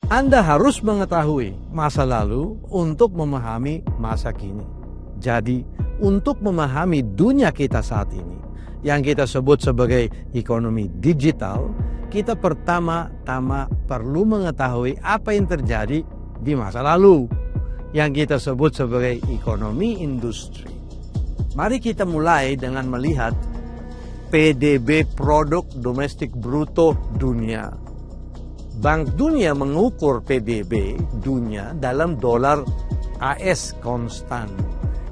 Anda harus mengetahui masa lalu untuk memahami masa kini. Jadi, untuk memahami dunia kita saat ini, yang kita sebut sebagai ekonomi digital, kita pertama-tama perlu mengetahui apa yang terjadi di masa lalu, yang kita sebut sebagai ekonomi industri. Mari kita mulai dengan melihat PDB, Produk Domestik Bruto Dunia. Bank Dunia mengukur PDB dunia dalam dolar AS konstan.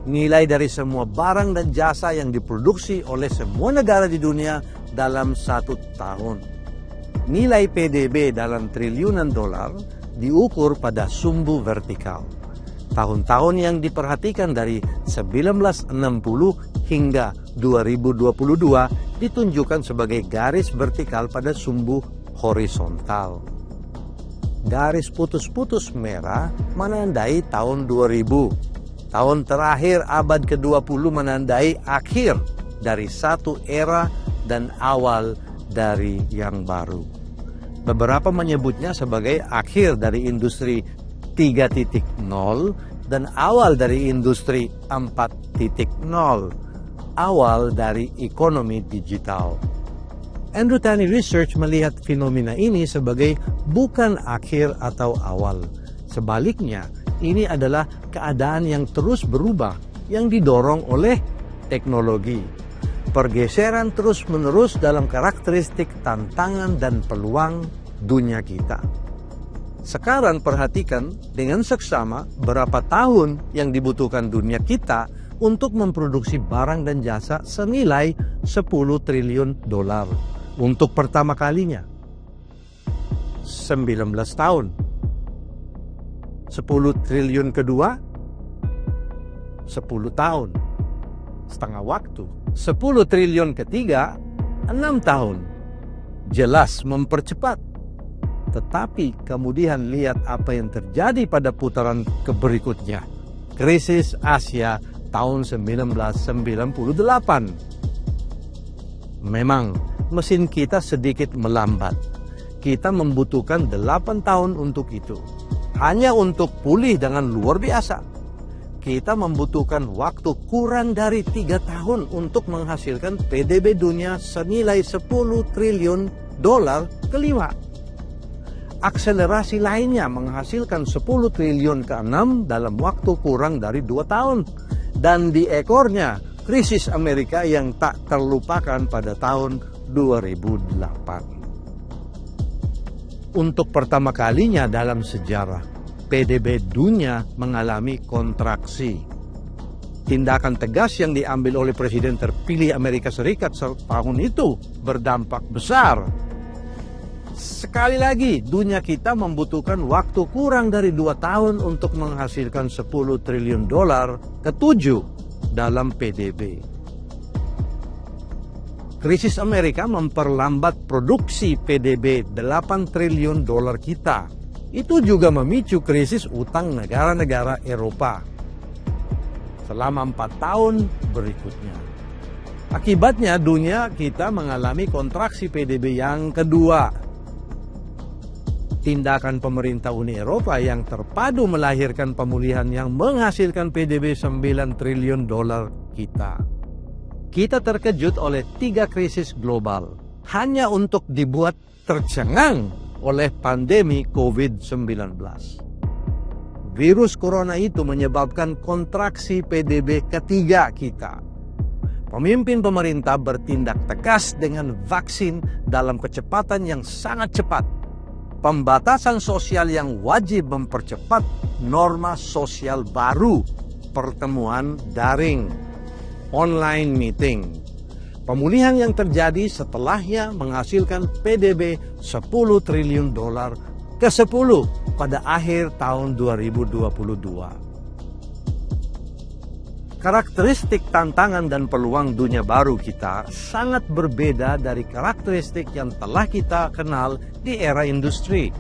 Nilai dari semua barang dan jasa yang diproduksi oleh semua negara di dunia dalam 1 tahun. Nilai PDB dalam triliunan dolar diukur pada sumbu vertikal. Tahun-tahun yang diperhatikan dari 1960 hingga 2022 ditunjukkan sebagai garis vertikal pada sumbu horizontal. Garis putus-putus merah menandai tahun 2000. Tahun terakhir abad ke-20 menandai akhir dari satu era dan awal dari yang baru. Beberapa menyebutnya sebagai akhir dari industri 3.0 dan awal dari industri 4.0, awal dari ekonomi digital. Andrew Tani Research melihat fenomena ini sebagai bukan akhir atau awal. Sebaliknya, ini adalah keadaan yang terus berubah, yang didorong oleh teknologi. Pergeseran terus-menerus dalam karakteristik tantangan dan peluang dunia kita. Sekarang perhatikan dengan seksama berapa tahun yang dibutuhkan dunia kita untuk memproduksi barang dan jasa senilai 10 triliun dolar. Untuk pertama kalinya, 19 tahun. 10 triliun kedua, 10 tahun. Setengah waktu. 10 triliun ketiga, 6 tahun. Jelas mempercepat. Tetapi kemudian lihat apa yang terjadi pada putaran berikutnya. Krisis Asia tahun 1998. Memang mesin kita sedikit melambat. Kita membutuhkan 8 tahun untuk itu. Hanya untuk pulih dengan luar biasa. Kita membutuhkan waktu kurang dari 3 tahun untuk menghasilkan PDB dunia senilai 10 triliun dolar kelima. Akselerasi lainnya menghasilkan 10 triliun ke-6 dalam waktu kurang dari 2 tahun. Dan di ekornya, krisis Amerika yang tak terlupakan pada tahun 2008. Untuk pertama kalinya dalam sejarah, PDB dunia mengalami kontraksi. Tindakan tegas yang diambil oleh Presiden terpilih Amerika Serikat tahun itu berdampak besar. Sekali lagi, dunia kita membutuhkan waktu kurang dari 2 tahun untuk menghasilkan 10 triliun dolar ke-7 dalam PDB. Krisis Amerika memperlambat produksi PDB 8 triliun dolar kita. Itu juga memicu krisis utang negara-negara Eropa selama 4 tahun berikutnya. Akibatnya dunia kita mengalami kontraksi PDB yang kedua. Tindakan pemerintah Uni Eropa yang terpadu melahirkan pemulihan yang menghasilkan PDB 9 triliun dolar kita. Kita terkejut oleh 3 krisis global hanya untuk dibuat tercengang oleh pandemi COVID-19. Virus corona itu menyebabkan kontraksi PDB ketiga kita. Pemimpin pemerintah bertindak tegas dengan vaksin dalam kecepatan yang sangat cepat. Pembatasan sosial yang wajib mempercepat norma sosial baru, pertemuan daring, online meeting. Pemulihan yang terjadi setelahnya menghasilkan PDB 10 triliun dolar ke-10 pada akhir tahun 2022. Karakteristik tantangan dan peluang dunia baru kita sangat berbeda dari karakteristik yang telah kita kenal di era industri.